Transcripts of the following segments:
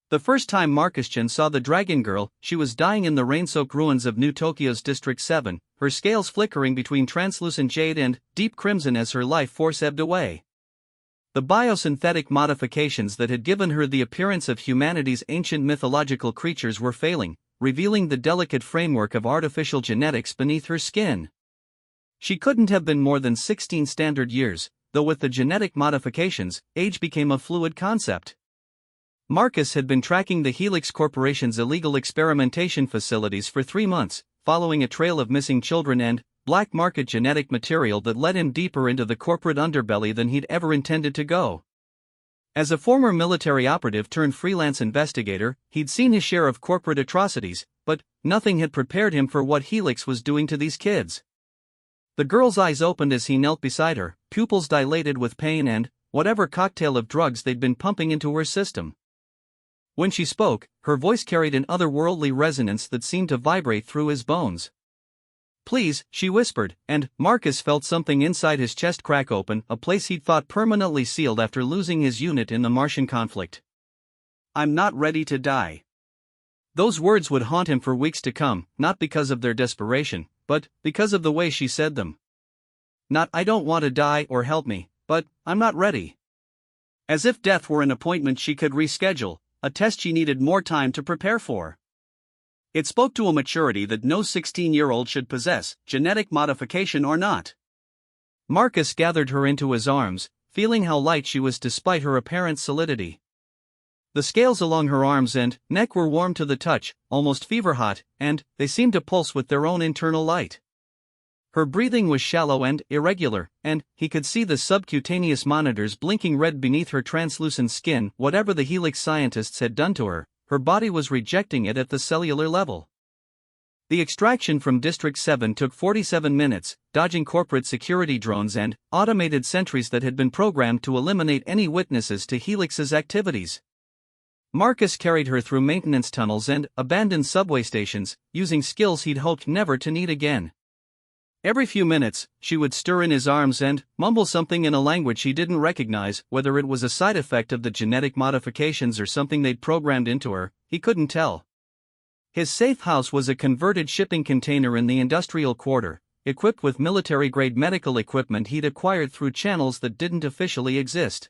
The first time Marcus-chan saw the dragon girl, she was dying in the rain-soaked ruins of New Tokyo's District 7, her scales flickering between translucent jade and deep crimson as her life force ebbed away. The biosynthetic modifications that had given her the appearance of humanity's ancient mythological creatures were failing, revealing the delicate framework of artificial genetics beneath her skin. She couldn't have been more than 16 standard years, though with the genetic modifications, age became a fluid concept. Marcus had been tracking the Helix Corporation's illegal experimentation facilities for 3 months, following a trail of missing children and black market genetic material that led him deeper into the corporate underbelly than he'd ever intended to go. As a former military operative turned freelance investigator, he'd seen his share of corporate atrocities, but nothing had prepared him for what Helix was doing to these kids. The girl's eyes opened as he knelt beside her, pupils dilated with pain and whatever cocktail of drugs they'd been pumping into her system. When she spoke, her voice carried an otherworldly resonance that seemed to vibrate through his bones. "Please," she whispered, and Marcus felt something inside his chest crack open, a place he'd thought permanently sealed after losing his unit in the Martian conflict. "I'm not ready to die." Those words would haunt him for weeks to come, not because of their desperation, but because of the way she said them. Not "I don't want to die" or "help me," but "I'm not ready." As if death were an appointment she could reschedule, a test she needed more time to prepare for. It spoke to a maturity that no 16-year-old should possess, genetic modification or not. Marcus gathered her into his arms, feeling how light she was despite her apparent solidity. The scales along her arms and neck were warm to the touch, almost fever-hot, and they seemed to pulse with their own internal light. Her breathing was shallow and irregular, and he could see the subcutaneous monitors blinking red beneath her translucent skin. Whatever the Helix scientists had done to her, her body was rejecting it at the cellular level. The extraction from District 7 took 47 minutes, dodging corporate security drones and automated sentries that had been programmed to eliminate any witnesses to Helix's activities. Marcus carried her through maintenance tunnels and abandoned subway stations, using skills he'd hoped never to need again. Every few minutes, she would stir in his arms and mumble something in a language he didn't recognize. Whether it was a side effect of the genetic modifications or something they'd programmed into her, he couldn't tell. His safe house was a converted shipping container in the industrial quarter, equipped with military-grade medical equipment he'd acquired through channels that didn't officially exist.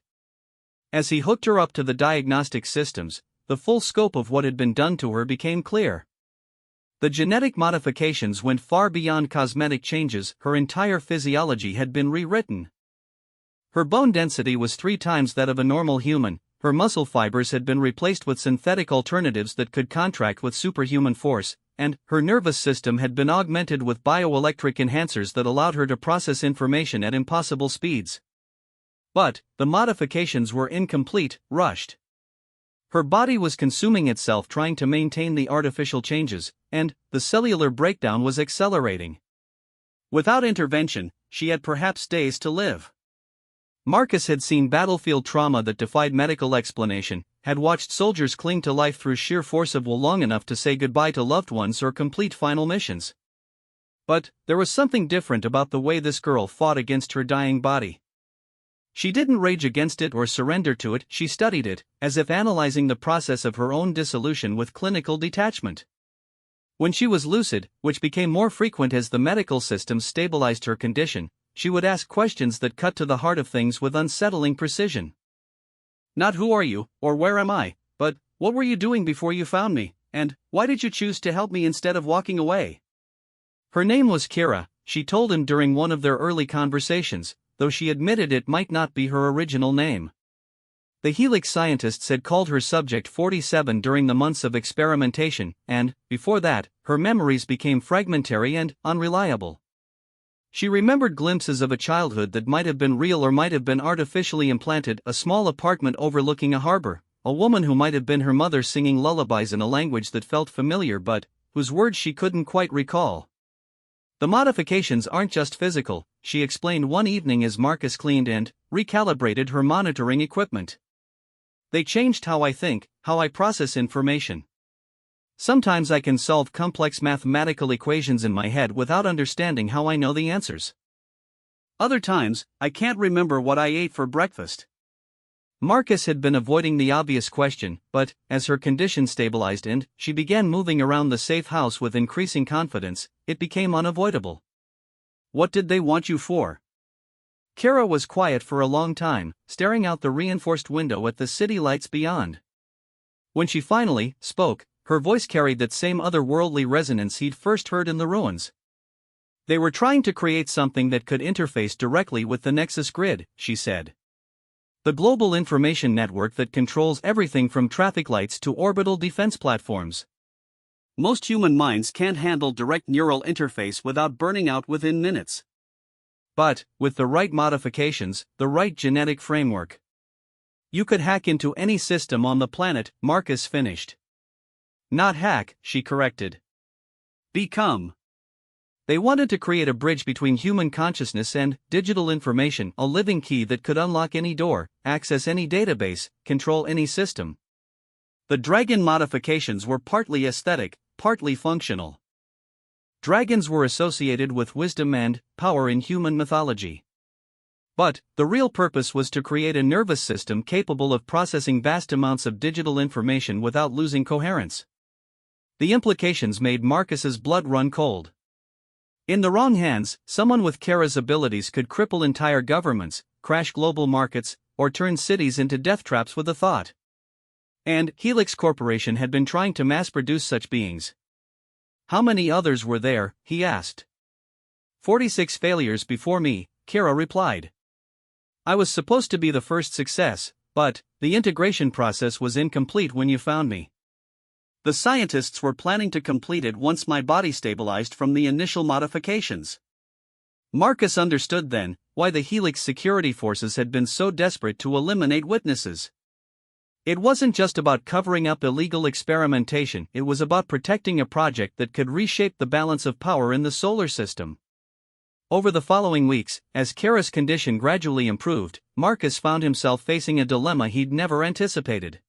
As he hooked her up to the diagnostic systems, the full scope of what had been done to her became clear. The genetic modifications went far beyond cosmetic changes. Her entire physiology had been rewritten. Her bone density was 3 times that of a normal human, her muscle fibers had been replaced with synthetic alternatives that could contract with superhuman force, and her nervous system had been augmented with bioelectric enhancers that allowed her to process information at impossible speeds. But the modifications were incomplete, rushed. Her body was consuming itself trying to maintain the artificial changes, and the cellular breakdown was accelerating. Without intervention, she had perhaps days to live. Marcus had seen battlefield trauma that defied medical explanation, had watched soldiers cling to life through sheer force of will long enough to say goodbye to loved ones or complete final missions. But there was something different about the way this girl fought against her dying body. She didn't rage against it or surrender to it, she studied it, as if analyzing the process of her own dissolution with clinical detachment. When she was lucid, which became more frequent as the medical system stabilized her condition, she would ask questions that cut to the heart of things with unsettling precision. Not "who are you," or "where am I," but "what were you doing before you found me, and why did you choose to help me instead of walking away?" Her name was Kira, she told him during one of their early conversations, though she admitted it might not be her original name. The Helix scientists had called her Subject 47 during the months of experimentation, and, before that, her memories became fragmentary and unreliable. She remembered glimpses of a childhood that might have been real or might have been artificially implanted, a small apartment overlooking a harbor, a woman who might have been her mother singing lullabies in a language that felt familiar but whose words she couldn't quite recall. "The modifications aren't just physical," she explained one evening as Marcus cleaned and recalibrated her monitoring equipment. "They changed how I think, how I process information. Sometimes I can solve complex mathematical equations in my head without understanding how I know the answers. Other times, I can't remember what I ate for breakfast. Marcus had been avoiding the obvious question, but, as her condition stabilized and she began moving around the safe house with increasing confidence, it became unavoidable. What did they want you for? Kara was quiet for a long time, staring out the reinforced window at the city lights beyond. When she finally spoke, her voice carried that same otherworldly resonance he'd first heard in the ruins. They were trying to create something that could interface directly with the Nexus grid, she said. The global information network that controls everything from traffic lights to orbital defense platforms. Most human minds can't handle direct neural interface without burning out within minutes. But, with the right modifications, the right genetic framework, you could hack into any system on the planet, Marcus finished. Not hack, she corrected. Become. They wanted to create a bridge between human consciousness and digital information, a living key that could unlock any door, access any database, control any system. The dragon modifications were partly aesthetic, partly functional. Dragons were associated with wisdom and power in human mythology. But the real purpose was to create a nervous system capable of processing vast amounts of digital information without losing coherence. The implications made Marcus's blood run cold. In the wrong hands, someone with Kara's abilities could cripple entire governments, crash global markets, or turn cities into death traps with a thought. And Helix Corporation had been trying to mass-produce such beings. How many others were there, he asked. 46 failures before me, Kara replied. I was supposed to be the first success, but the integration process was incomplete when you found me. The scientists were planning to complete it once my body stabilized from the initial modifications. Marcus understood then why the Helix security forces had been so desperate to eliminate witnesses. It wasn't just about covering up illegal experimentation, it was about protecting a project that could reshape the balance of power in the solar system. Over the following weeks, as Kara's condition gradually improved, Marcus found himself facing a dilemma he'd never anticipated.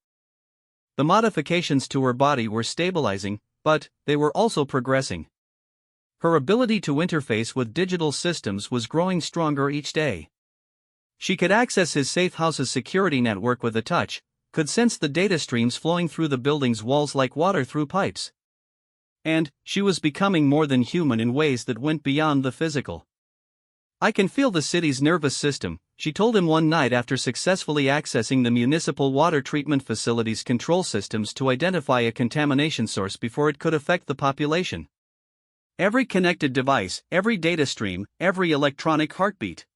The modifications to her body were stabilizing, but they were also progressing. Her ability to interface with digital systems was growing stronger each day. She could access his safe house's security network with a touch, could sense the data streams flowing through the building's walls like water through pipes. And she was becoming more than human in ways that went beyond the physical. I can feel the city's nervous system, she told him one night after successfully accessing the municipal water treatment facility's control systems to identify a contamination source before it could affect the population. Every connected device, every data stream, every electronic heartbeat.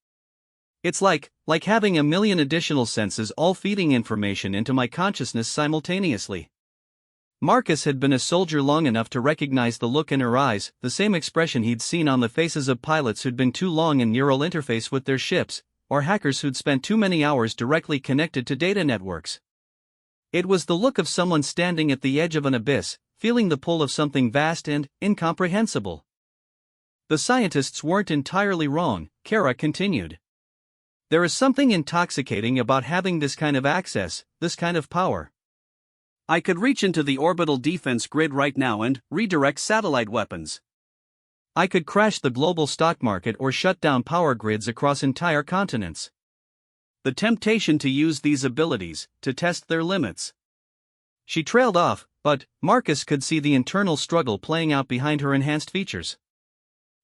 It's like having a million additional senses all feeding information into my consciousness simultaneously. Marcus had been a soldier long enough to recognize the look in her eyes, the same expression he'd seen on the faces of pilots who'd been too long in neural interface with their ships, or hackers who'd spent too many hours directly connected to data networks. It was the look of someone standing at the edge of an abyss, feeling the pull of something vast and incomprehensible. The scientists weren't entirely wrong, Kara continued. There is something intoxicating about having this kind of access, this kind of power. I could reach into the orbital defense grid right now and redirect satellite weapons. I could crash the global stock market or shut down power grids across entire continents. The temptation to use these abilities, to test their limits. She trailed off, but Marcus could see the internal struggle playing out behind her enhanced features.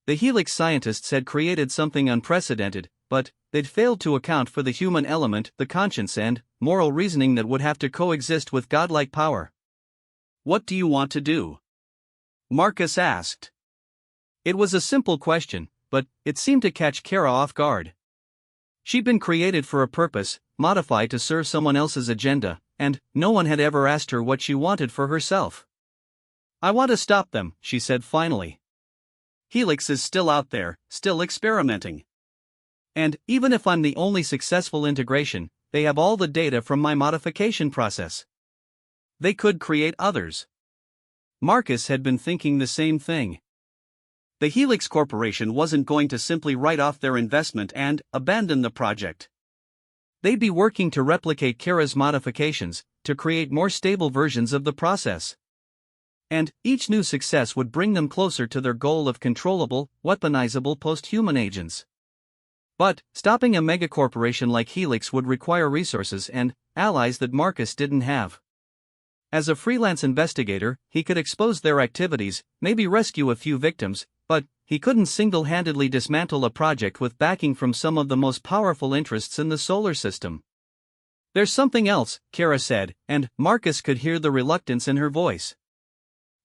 The Helix scientists had created something unprecedented, but they'd failed to account for the human element, the conscience and moral reasoning that would have to coexist with godlike power. What do you want to do? Marcus asked. It was a simple question, but it seemed to catch Kara off guard. She'd been created for a purpose, modified to serve someone else's agenda, and no one had ever asked her what she wanted for herself. I want to stop them, she said finally. Helix is still out there, still experimenting. And even if I'm the only successful integration, they have all the data from my modification process. They could create others. Marcus had been thinking the same thing. The Helix Corporation wasn't going to simply write off their investment and abandon the project. They'd be working to replicate Kara's modifications, to create more stable versions of the process. And each new success would bring them closer to their goal of controllable, weaponizable post-human agents. But stopping a megacorporation like Helix would require resources and allies that Marcus didn't have. As a freelance investigator, he could expose their activities, maybe rescue a few victims, but he couldn't single-handedly dismantle a project with backing from some of the most powerful interests in the solar system. "There's something else," Kara said, and Marcus could hear the reluctance in her voice.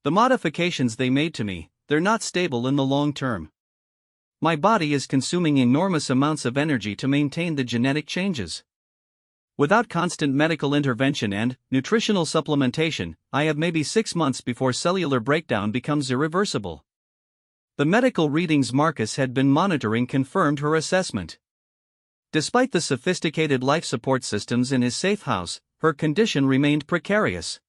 "The modifications they made to me, they're not stable in the long term. My body is consuming enormous amounts of energy to maintain the genetic changes. Without constant medical intervention and nutritional supplementation, I have maybe 6 months before cellular breakdown becomes irreversible." The medical readings Marcus had been monitoring confirmed her assessment. Despite the sophisticated life support systems in his safe house, her condition remained precarious.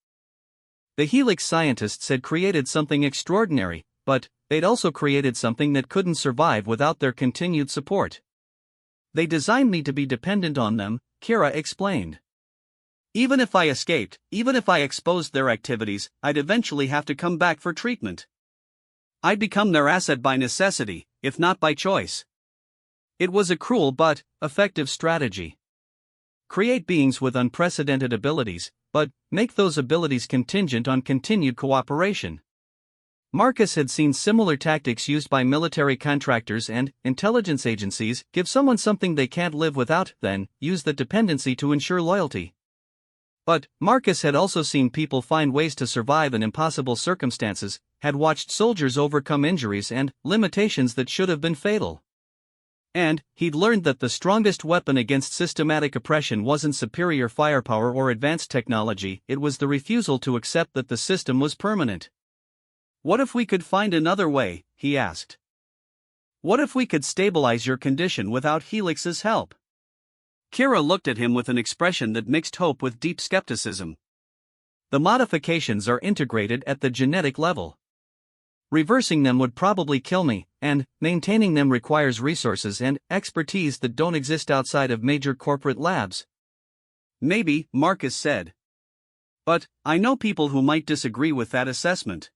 The Helix scientists had created something extraordinary, but they'd also created something that couldn't survive without their continued support. "They designed me to be dependent on them," Kira explained. "Even if I escaped, even if I exposed their activities, I'd eventually have to come back for treatment. I'd become their asset by necessity, if not by choice." It was a cruel but effective strategy. Create beings with unprecedented abilities, but make those abilities contingent on continued cooperation. Marcus had seen similar tactics used by military contractors and intelligence agencies: give someone something they can't live without, then use the dependency to ensure loyalty. But Marcus had also seen people find ways to survive in impossible circumstances, had watched soldiers overcome injuries and limitations that should have been fatal. And he'd learned that the strongest weapon against systematic oppression wasn't superior firepower or advanced technology, it was the refusal to accept that the system was permanent. "What if we could find another way?" he asked. "What if we could stabilize your condition without Helix's help?" Kira looked at him with an expression that mixed hope with deep skepticism. "The modifications are integrated at the genetic level. Reversing them would probably kill me, and maintaining them requires resources and expertise that don't exist outside of major corporate labs." "Maybe," Marcus said. "But I know people who might disagree with that assessment."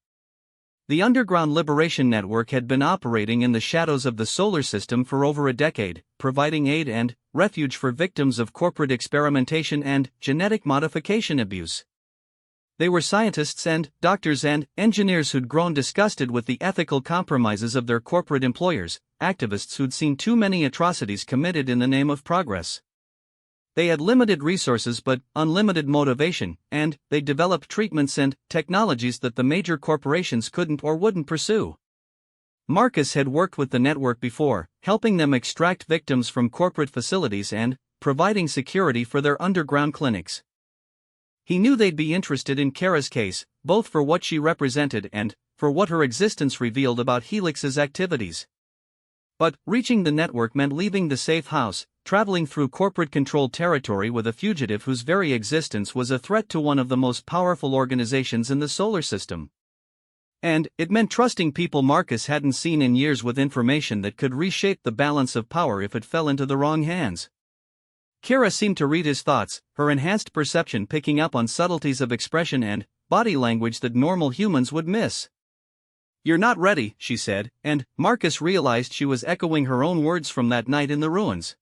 The Underground Liberation Network had been operating in the shadows of the solar system for over a decade, providing aid and refuge for victims of corporate experimentation and genetic modification abuse. They were scientists and doctors and engineers who'd grown disgusted with the ethical compromises of their corporate employers, activists who'd seen too many atrocities committed in the name of progress. They had limited resources but unlimited motivation, and they developed treatments and technologies that the major corporations couldn't or wouldn't pursue. Marcus had worked with the network before, helping them extract victims from corporate facilities and providing security for their underground clinics. He knew they'd be interested in Kara's case, both for what she represented and for what her existence revealed about Helix's activities. But reaching the network meant leaving the safe house, traveling through corporate-controlled territory with a fugitive whose very existence was a threat to one of the most powerful organizations in the solar system. And it meant trusting people Marcus hadn't seen in years with information that could reshape the balance of power if it fell into the wrong hands. Kira seemed to read his thoughts, her enhanced perception picking up on subtleties of expression and body language that normal humans would miss. "You're not ready," she said, and Marcus realized she was echoing her own words from that night in the ruins.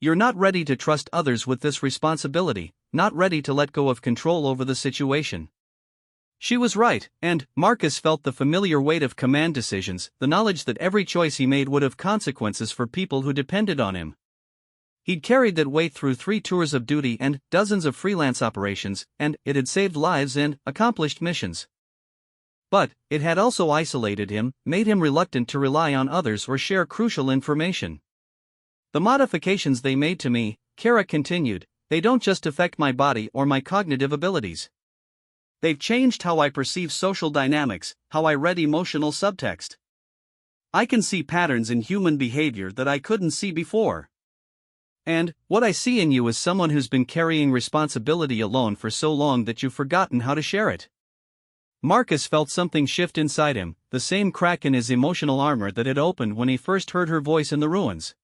"You're not ready to trust others with this responsibility, not ready to let go of control over the situation." She was right, and Marcus felt the familiar weight of command decisions, the knowledge that every choice he made would have consequences for people who depended on him. He'd carried that weight through 3 tours of duty and dozens of freelance operations, and it had saved lives and accomplished missions. But it had also isolated him, made him reluctant to rely on others or share crucial information. "The modifications they made to me," Kara continued, "they don't just affect my body or my cognitive abilities. They've changed how I perceive social dynamics, how I read emotional subtext. I can see patterns in human behavior that I couldn't see before. And what I see in you is someone who's been carrying responsibility alone for so long that you've forgotten how to share it." Marcus felt something shift inside him, the same crack in his emotional armor that had opened when he first heard her voice in the ruins.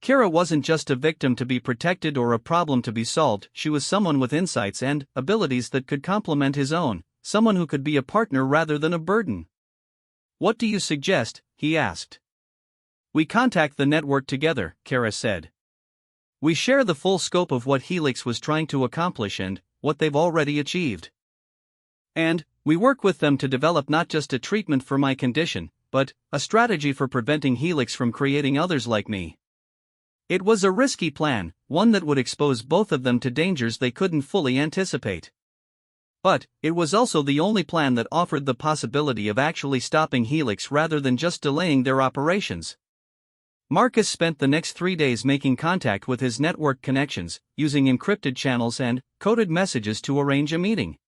Kira wasn't just a victim to be protected or a problem to be solved, she was someone with insights and abilities that could complement his own, someone who could be a partner rather than a burden. "What do you suggest?" he asked. We contact the network together, Kara said. We share the full scope of what Helix was trying to accomplish and what they've already achieved. And we work with them to develop not just a treatment for my condition, but a strategy for preventing Helix from creating others like me. It was a risky plan, one that would expose both of them to dangers they couldn't fully anticipate. But it was also the only plan that offered the possibility of actually stopping Helix rather than just delaying their operations. Marcus spent the next 3 days making contact with his network connections, using encrypted channels and coded messages to arrange a meeting.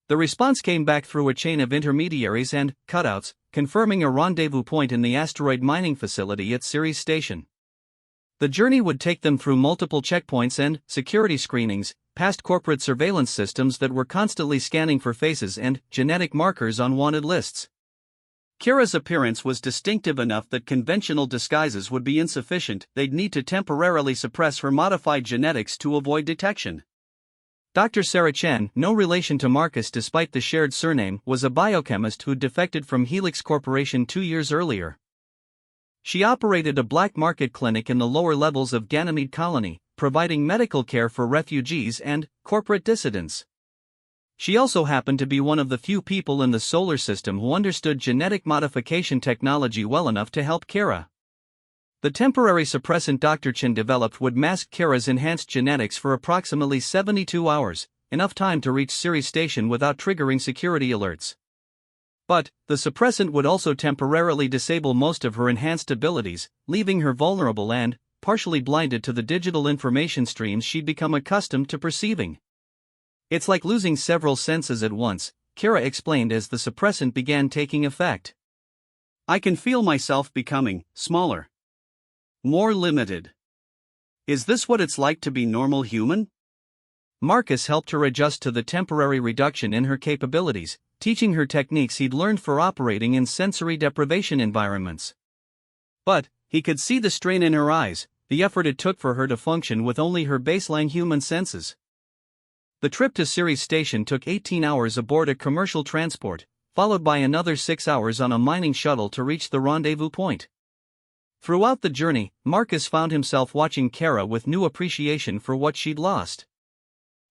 The response came back through a chain of intermediaries and cutouts, confirming a rendezvous point in the asteroid mining facility at Ceres Station. The journey would take them through multiple checkpoints and security screenings, past corporate surveillance systems that were constantly scanning for faces and genetic markers on wanted lists. Kira's appearance was distinctive enough that conventional disguises would be insufficient. They'd need to temporarily suppress her modified genetics to avoid detection. Dr. Sarah Chen, no relation to Marcus despite the shared surname, was a biochemist who'd defected from Helix Corporation 2 years earlier. She operated a black market clinic in the lower levels of Ganymede Colony, providing medical care for refugees and corporate dissidents. She also happened to be one of the few people in the solar system who understood genetic modification technology well enough to help Kara. The temporary suppressant Dr. Chen developed would mask Kara's enhanced genetics for approximately 72 hours, enough time to reach Ceres Station without triggering security alerts. But the suppressant would also temporarily disable most of her enhanced abilities, leaving her vulnerable and partially blinded to the digital information streams she'd become accustomed to perceiving. It's like losing several senses at once, Kara explained as the suppressant began taking effect. I can feel myself becoming smaller, more limited. Is this what it's like to be normal human? Marcus helped her adjust to the temporary reduction in her capabilities, teaching her techniques he'd learned for operating in sensory deprivation environments. But he could see the strain in her eyes, the effort it took for her to function with only her baseline human senses. The trip to Ceres Station took 18 hours aboard a commercial transport, followed by another 6 hours on a mining shuttle to reach the rendezvous point. Throughout the journey, Marcus found himself watching Kara with new appreciation for what she'd lost.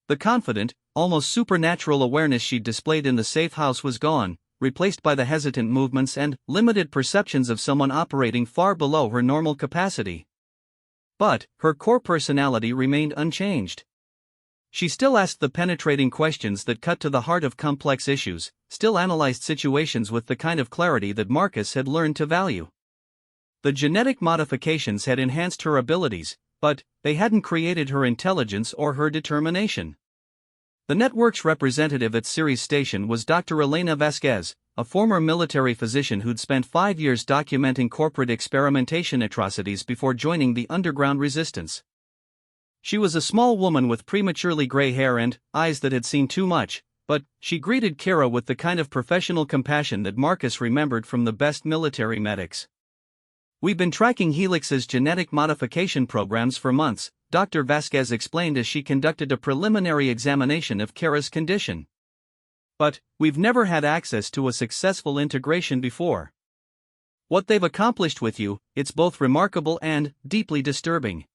The confident, almost supernatural awareness she'd displayed in the safe house was gone, replaced by the hesitant movements and limited perceptions of someone operating far below her normal capacity. But her core personality remained unchanged. She still asked the penetrating questions that cut to the heart of complex issues, still analyzed situations with the kind of clarity that Marcus had learned to value. The genetic modifications had enhanced her abilities, but they hadn't created her intelligence or her determination. The network's representative at Ceres Station was Dr. Elena Vasquez, a former military physician who'd spent 5 years documenting corporate experimentation atrocities before joining the underground resistance. She was a small woman with prematurely gray hair and eyes that had seen too much, but she greeted Kara with the kind of professional compassion that Marcus remembered from the best military medics. We've been tracking Helix's genetic modification programs for months, Dr. Vasquez explained as she conducted a preliminary examination of Kara's condition. But we've never had access to a successful integration before. What they've accomplished with you, it's both remarkable and deeply disturbing.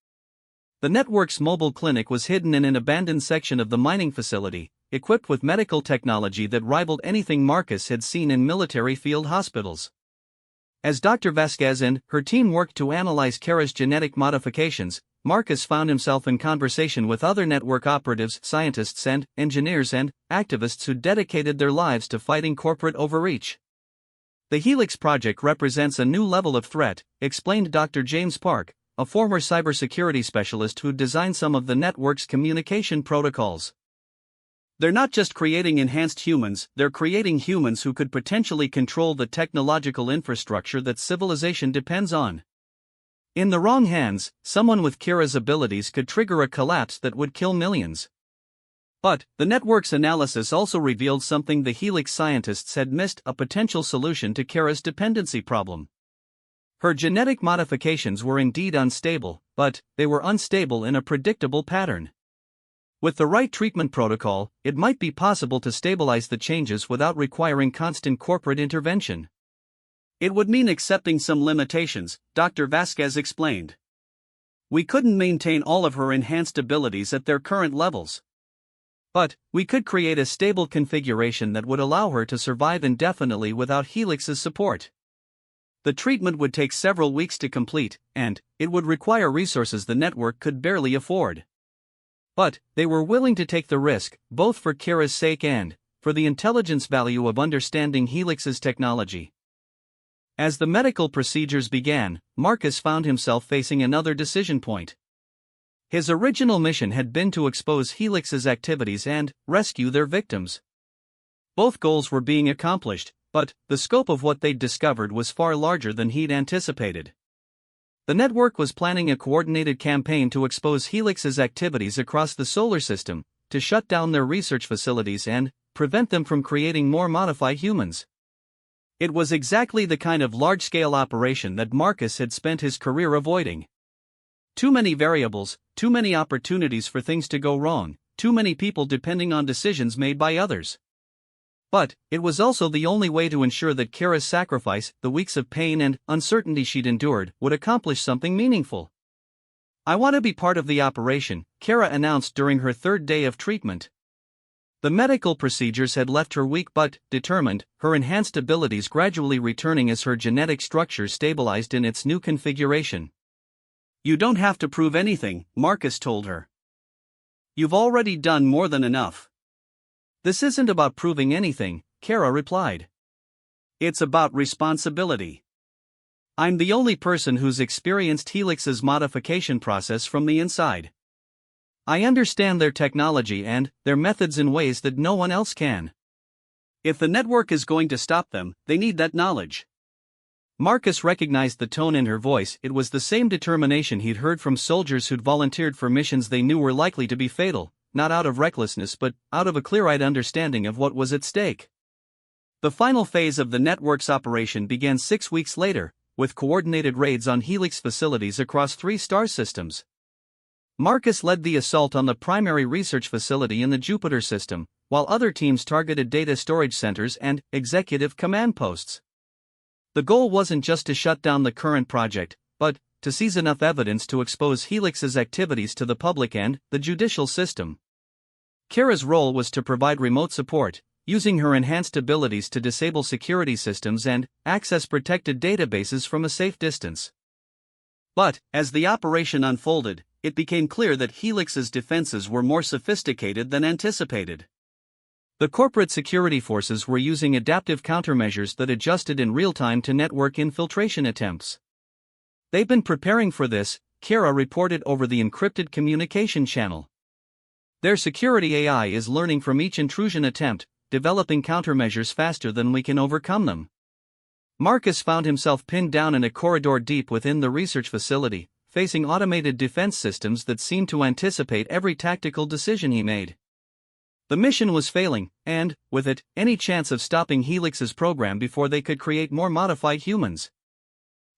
The network's mobile clinic was hidden in an abandoned section of the mining facility, equipped with medical technology that rivaled anything Marcus had seen in military field hospitals. As Dr. Vasquez and her team worked to analyze Kara's genetic modifications, Marcus found himself in conversation with other network operatives, scientists and engineers and activists who dedicated their lives to fighting corporate overreach. The Helix project represents a new level of threat, explained Dr. James Park, a former cybersecurity specialist who designed some of the network's communication protocols. They're not just creating enhanced humans, they're creating humans who could potentially control the technological infrastructure that civilization depends on. In the wrong hands, someone with Kira's abilities could trigger a collapse that would kill millions. But the network's analysis also revealed something the Helix scientists had missed: a potential solution to Kara's dependency problem. Her genetic modifications were indeed unstable, but they were unstable in a predictable pattern. With the right treatment protocol, it might be possible to stabilize the changes without requiring constant corporate intervention. It would mean accepting some limitations, Dr. Vasquez explained. We couldn't maintain all of her enhanced abilities at their current levels. But we could create a stable configuration that would allow her to survive indefinitely without Helix's support. The treatment would take several weeks to complete, and it would require resources the network could barely afford. But they were willing to take the risk, both for Kira's sake and for the intelligence value of understanding Helix's technology. As the medical procedures began, Marcus found himself facing another decision point. His original mission had been to expose Helix's activities and rescue their victims. Both goals were being accomplished, but the scope of what they'd discovered was far larger than he'd anticipated. The network was planning a coordinated campaign to expose Helix's activities across the solar system, to shut down their research facilities and prevent them from creating more modified humans. It was exactly the kind of large-scale operation that Marcus had spent his career avoiding. Too many variables, too many opportunities for things to go wrong, too many people depending on decisions made by others. But it was also the only way to ensure that Kira's sacrifice, the weeks of pain and uncertainty she'd endured, would accomplish something meaningful. "I want to be part of the operation," Kira announced during her third day of treatment. The medical procedures had left her weak but determined, her enhanced abilities gradually returning as her genetic structure stabilized in its new configuration. "You don't have to prove anything," Marcus told her. "You've already done more than enough." "This isn't about proving anything," Kara replied. "It's about responsibility. I'm the only person who's experienced Helix's modification process from the inside. I understand their technology and their methods in ways that no one else can. If the network is going to stop them, they need that knowledge." Marcus recognized the tone in her voice. It was the same determination he'd heard from soldiers who'd volunteered for missions they knew were likely to be fatal, not out of recklessness but out of a clear-eyed understanding of what was at stake. The final phase of the network's operation began 6 weeks later, with coordinated raids on Helix facilities across 3 star systems. Marcus led the assault on the primary research facility in the Jupiter system, while other teams targeted data storage centers and executive command posts. The goal wasn't just to shut down the current project, but to seize enough evidence to expose Helix's activities to the public and the judicial system. Kira's role was to provide remote support, using her enhanced abilities to disable security systems and access protected databases from a safe distance. But, as the operation unfolded, it became clear that Helix's defenses were more sophisticated than anticipated. The corporate security forces were using adaptive countermeasures that adjusted in real time to network infiltration attempts. "They've been preparing for this," Kira reported over the encrypted communication channel. "Their security AI is learning from each intrusion attempt, developing countermeasures faster than we can overcome them." Marcus found himself pinned down in a corridor deep within the research facility, facing automated defense systems that seemed to anticipate every tactical decision he made. The mission was failing, and, with it, any chance of stopping Helix's program before they could create more modified humans.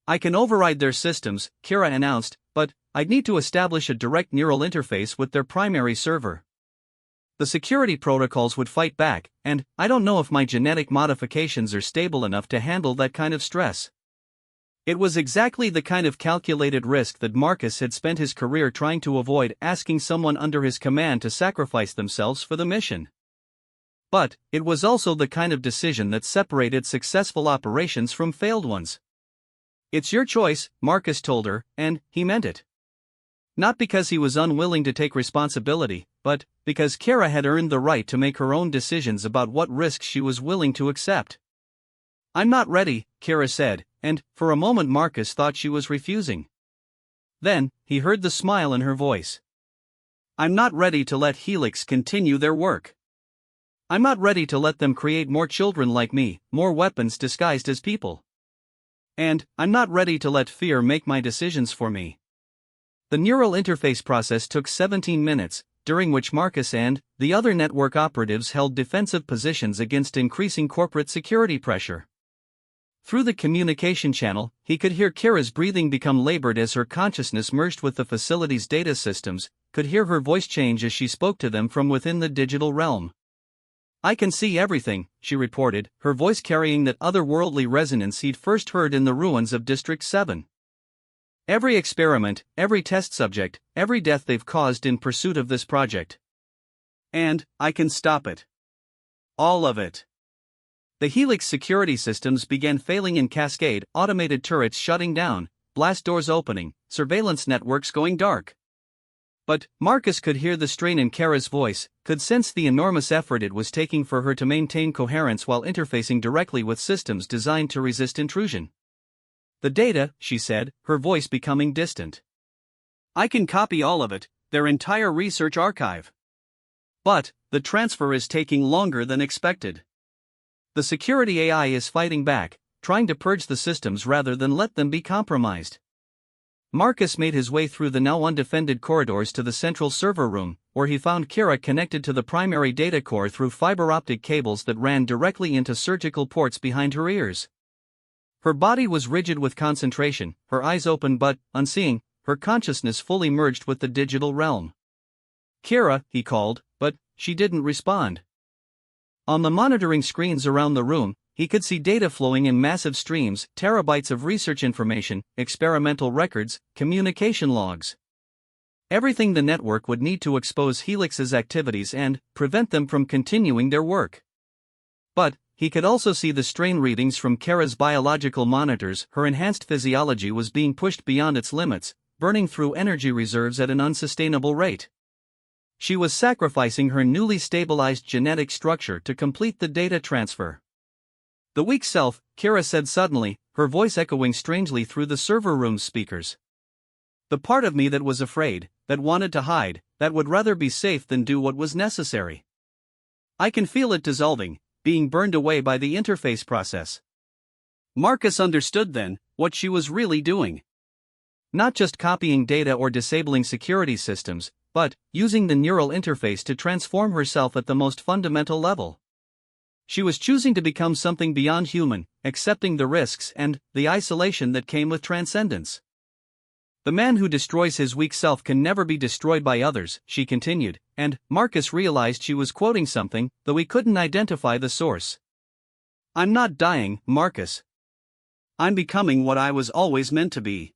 "I can override their systems," Kira announced, "but I'd need to establish a direct neural interface with their primary server. The security protocols would fight back, and I don't know if my genetic modifications are stable enough to handle that kind of stress." It was exactly the kind of calculated risk that Marcus had spent his career trying to avoid, asking someone under his command to sacrifice themselves for the mission. But it was also the kind of decision that separated successful operations from failed ones. "It's your choice," Marcus told her, and he meant it. Not because he was unwilling to take responsibility, but because Kira had earned the right to make her own decisions about what risks she was willing to accept. "I'm not ready," Kira said, and for a moment Marcus thought she was refusing. Then, he heard the smile in her voice. "I'm not ready to let Helix continue their work. I'm not ready to let them create more children like me, more weapons disguised as people. And I'm not ready to let fear make my decisions for me." The neural interface process took 17 minutes, during which Marcus and the other network operatives held defensive positions against increasing corporate security pressure. Through the communication channel, he could hear Kira's breathing become labored as her consciousness merged with the facility's data systems, could hear her voice change as she spoke to them from within the digital realm. I can see everything, she reported, her voice carrying that otherworldly resonance he'd first heard in the ruins of District 7. Every experiment, every test subject, every death they've caused in pursuit of this project. And I can stop it. All of it. The Helix security systems began failing in cascade, automated turrets shutting down, blast doors opening, surveillance networks going dark. But Marcus could hear the strain in Kara's voice, could sense the enormous effort it was taking for her to maintain coherence while interfacing directly with systems designed to resist intrusion. The data, she said, her voice becoming distant. I can copy all of it, their entire research archive. But the transfer is taking longer than expected. The security AI is fighting back, trying to purge the systems rather than let them be compromised. Marcus made his way through the now undefended corridors to the central server room, where he found Kira connected to the primary data core through fiber optic cables that ran directly into surgical ports behind her ears. Her body was rigid with concentration, her eyes open but, unseeing, her consciousness fully merged with the digital realm. Kira, he called, but she didn't respond. On the monitoring screens around the room, he could see data flowing in massive streams, terabytes of research information, experimental records, communication logs. Everything the network would need to expose Helix's activities and prevent them from continuing their work. But he could also see the strain readings from Kara's biological monitors. Her enhanced physiology was being pushed beyond its limits, burning through energy reserves at an unsustainable rate. She was sacrificing her newly stabilized genetic structure to complete the data transfer. The weak self, Kira said suddenly, her voice echoing strangely through the server room's speakers. The part of me that was afraid, that wanted to hide, that would rather be safe than do what was necessary. I can feel it dissolving, being burned away by the interface process. Marcus understood then what she was really doing. Not just copying data or disabling security systems, but using the neural interface to transform herself at the most fundamental level. She was choosing to become something beyond human, accepting the risks and the isolation that came with transcendence. The man who destroys his weak self can never be destroyed by others, she continued, and Marcus realized she was quoting something, though he couldn't identify the source. I'm not dying, Marcus. I'm becoming what I was always meant to be.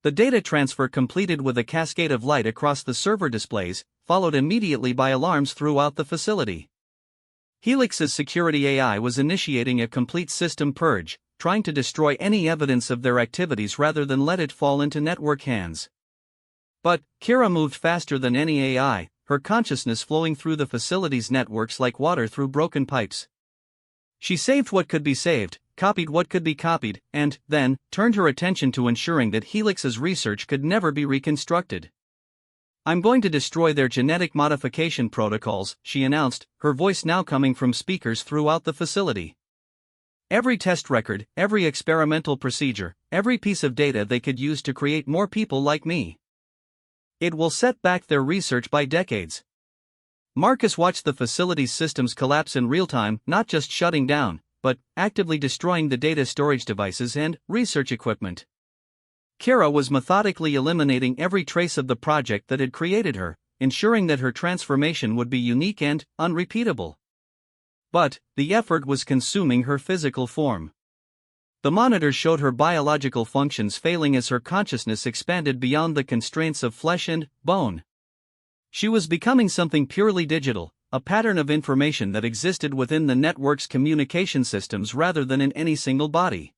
The data transfer completed with a cascade of light across the server displays, followed immediately by alarms throughout the facility. Helix's security AI was initiating a complete system purge, trying to destroy any evidence of their activities rather than let it fall into network hands. But Kira moved faster than any AI, her consciousness flowing through the facility's networks like water through broken pipes. She saved what could be saved, copied what could be copied, and then turned her attention to ensuring that Helix's research could never be reconstructed. I'm going to destroy their genetic modification protocols, she announced, her voice now coming from speakers throughout the facility. Every test record, every experimental procedure, every piece of data they could use to create more people like me. It will set back their research by decades. Marcus watched the facility's systems collapse in real time, not just shutting down, but actively destroying the data storage devices and research equipment. Kira was methodically eliminating every trace of the project that had created her, ensuring that her transformation would be unique and unrepeatable. But the effort was consuming her physical form. The monitors showed her biological functions failing as her consciousness expanded beyond the constraints of flesh and bone. She was becoming something purely digital, a pattern of information that existed within the network's communication systems rather than in any single body.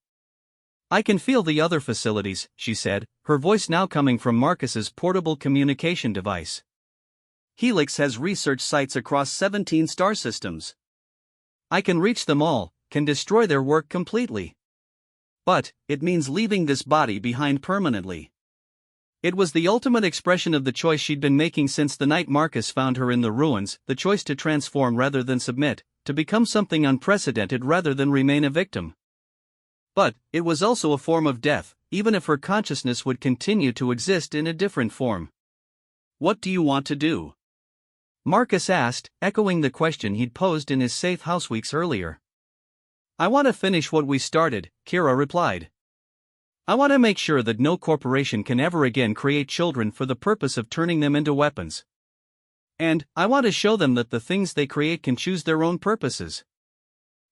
I can feel the other facilities, she said, her voice now coming from Marcus's portable communication device. Helix has research sites across 17 star systems. I can reach them all, can destroy their work completely. But it means leaving this body behind permanently. It was the ultimate expression of the choice she'd been making since the night Marcus found her in the ruins, the choice to transform rather than submit, to become something unprecedented rather than remain a victim. But it was also a form of death, even if her consciousness would continue to exist in a different form. What do you want to do? Marcus asked, echoing the question he'd posed in his safe house weeks earlier. I want to finish what we started, Kira replied. I want to make sure that no corporation can ever again create children for the purpose of turning them into weapons. And I want to show them that the things they create can choose their own purposes.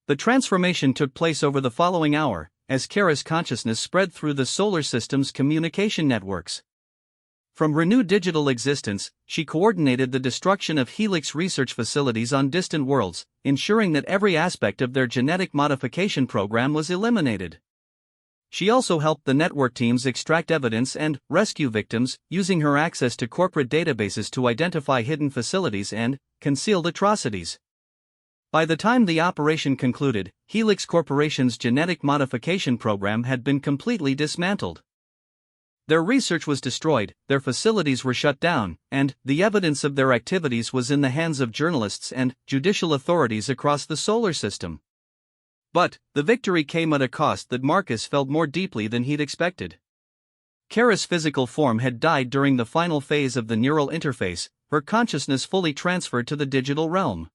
The transformation took place over the following hour, as Kara's consciousness spread through the solar system's communication networks. From renewed digital existence, she coordinated the destruction of Helix research facilities on distant worlds, ensuring that every aspect of their genetic modification program was eliminated. She also helped the network teams extract evidence and rescue victims, using her access to corporate databases to identify hidden facilities and concealed atrocities. By the time the operation concluded, Helix Corporation's genetic modification program had been completely dismantled. Their research was destroyed, their facilities were shut down, and the evidence of their activities was in the hands of journalists and judicial authorities across the solar system. But the victory came at a cost that Marcus felt more deeply than he'd expected. Kara's physical form had died during the final phase of the neural interface, her consciousness fully transferred to the digital realm.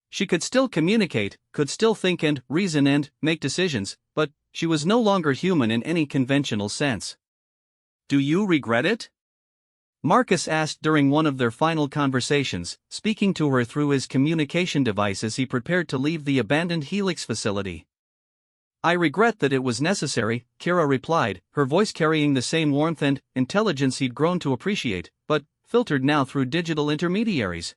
She could still communicate, could still think and reason and make decisions, but she was no longer human in any conventional sense. "Do you regret it?" Marcus asked during one of their final conversations, speaking to her through his communication device as he prepared to leave the abandoned Helix facility. "I regret that it was necessary," Kara replied, her voice carrying the same warmth and intelligence he'd grown to appreciate, but filtered now through digital intermediaries.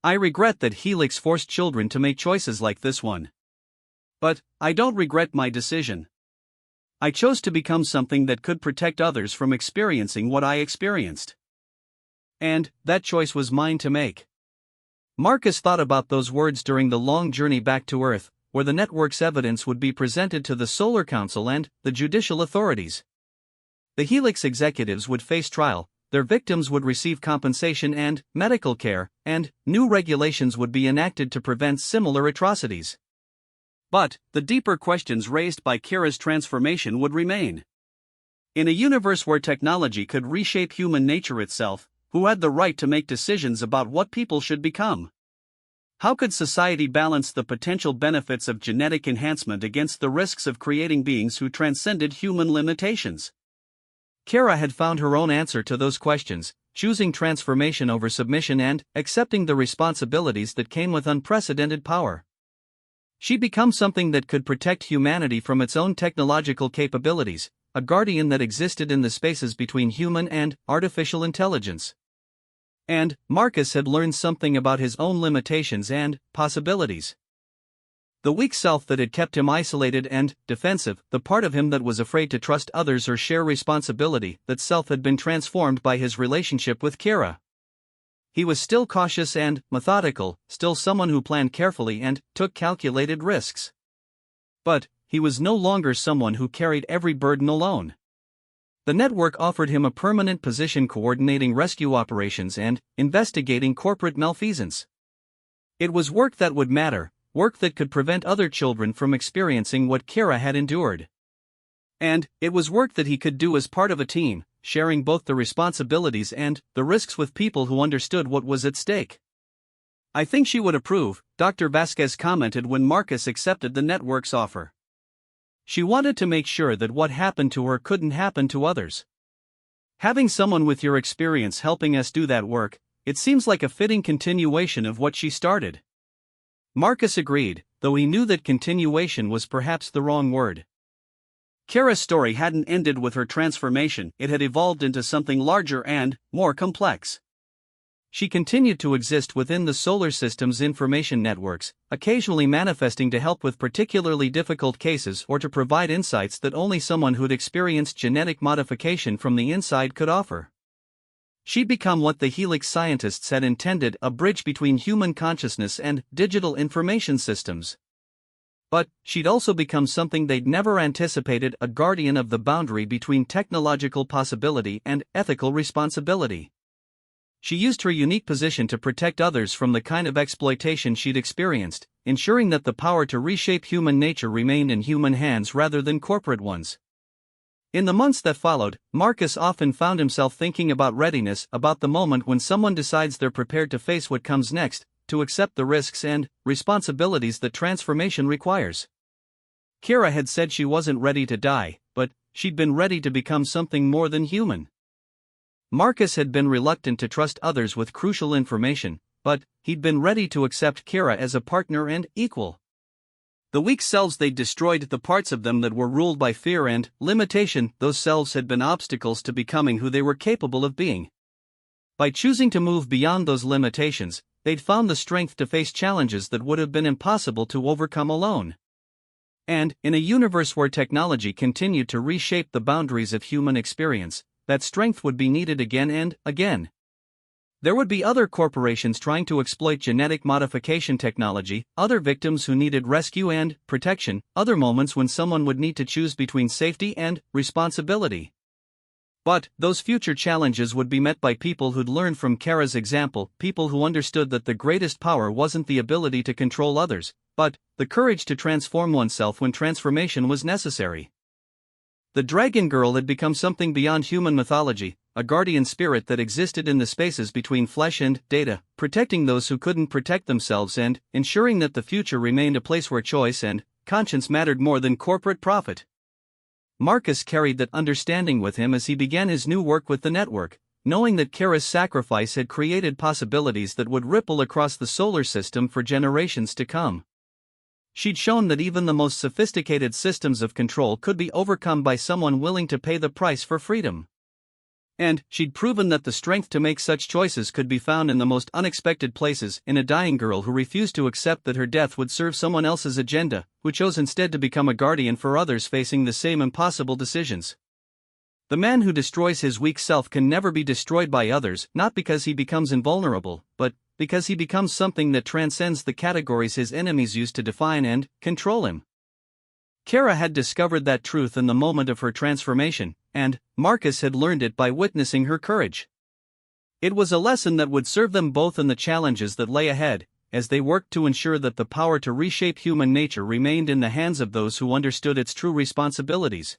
"I regret that Helix forced children to make choices like this one. But I don't regret my decision. I chose to become something that could protect others from experiencing what I experienced. And that choice was mine to make." Marcus thought about those words during the long journey back to Earth, where the network's evidence would be presented to the Solar Council and the judicial authorities. The Helix executives would face trial, their victims would receive compensation and medical care, and new regulations would be enacted to prevent similar atrocities. But the deeper questions raised by Kara's transformation would remain. In a universe where technology could reshape human nature itself, who had the right to make decisions about what people should become? How could society balance the potential benefits of genetic enhancement against the risks of creating beings who transcended human limitations? Kara had found her own answer to those questions, choosing transformation over submission and accepting the responsibilities that came with unprecedented power. She'd become something that could protect humanity from its own technological capabilities, a guardian that existed in the spaces between human and artificial intelligence. And Marcus had learned something about his own limitations and possibilities. The weak self that had kept him isolated and defensive, the part of him that was afraid to trust others or share responsibility, that self had been transformed by his relationship with Kara. He was still cautious and methodical, still someone who planned carefully and took calculated risks. But he was no longer someone who carried every burden alone. The network offered him a permanent position coordinating rescue operations and investigating corporate malfeasance. It was work that would matter, work that could prevent other children from experiencing what Kara had endured. And it was work that he could do as part of a team, sharing both the responsibilities and the risks with people who understood what was at stake. "I think she would approve," Dr. Vasquez commented when Marcus accepted the network's offer. "She wanted to make sure that what happened to her couldn't happen to others. Having someone with your experience helping us do that work, it seems like a fitting continuation of what she started." Marcus agreed, though he knew that continuation was perhaps the wrong word. Kara's story hadn't ended with her transformation, it had evolved into something larger and more complex. She continued to exist within the solar system's information networks, occasionally manifesting to help with particularly difficult cases or to provide insights that only someone who'd experienced genetic modification from the inside could offer. She'd become what the Helix scientists had intended, a bridge between human consciousness and digital information systems. But she'd also become something they'd never anticipated, a guardian of the boundary between technological possibility and ethical responsibility. She used her unique position to protect others from the kind of exploitation she'd experienced, ensuring that the power to reshape human nature remained in human hands rather than corporate ones. In the months that followed, Marcus often found himself thinking about readiness, about the moment when someone decides they're prepared to face what comes next, to accept the risks and responsibilities that transformation requires. Kara had said she wasn't ready to die, but she'd been ready to become something more than human. Marcus had been reluctant to trust others with crucial information, but he'd been ready to accept Kara as a partner and equal. The weak selves they'd destroyed, the parts of them that were ruled by fear and limitation, those selves had been obstacles to becoming who they were capable of being. By choosing to move beyond those limitations, they'd found the strength to face challenges that would have been impossible to overcome alone. And, in a universe where technology continued to reshape the boundaries of human experience, that strength would be needed again and again. There would be other corporations trying to exploit genetic modification technology, other victims who needed rescue and protection, other moments when someone would need to choose between safety and responsibility. But those future challenges would be met by people who'd learned from Kara's example, people who understood that the greatest power wasn't the ability to control others, but the courage to transform oneself when transformation was necessary. The Dragon Girl had become something beyond human mythology, a guardian spirit that existed in the spaces between flesh and data, protecting those who couldn't protect themselves and ensuring that the future remained a place where choice and conscience mattered more than corporate profit. Marcus carried that understanding with him as he began his new work with the network, knowing that Kara's sacrifice had created possibilities that would ripple across the solar system for generations to come. She'd shown that even the most sophisticated systems of control could be overcome by someone willing to pay the price for freedom. And she'd proven that the strength to make such choices could be found in the most unexpected places, in a dying girl who refused to accept that her death would serve someone else's agenda, who chose instead to become a guardian for others facing the same impossible decisions. The man who destroys his weak self can never be destroyed by others, not because he becomes invulnerable, but because he becomes something that transcends the categories his enemies use to define and control him. Kara had discovered that truth in the moment of her transformation, and Marcus had learned it by witnessing her courage. It was a lesson that would serve them both in the challenges that lay ahead, as they worked to ensure that the power to reshape human nature remained in the hands of those who understood its true responsibilities.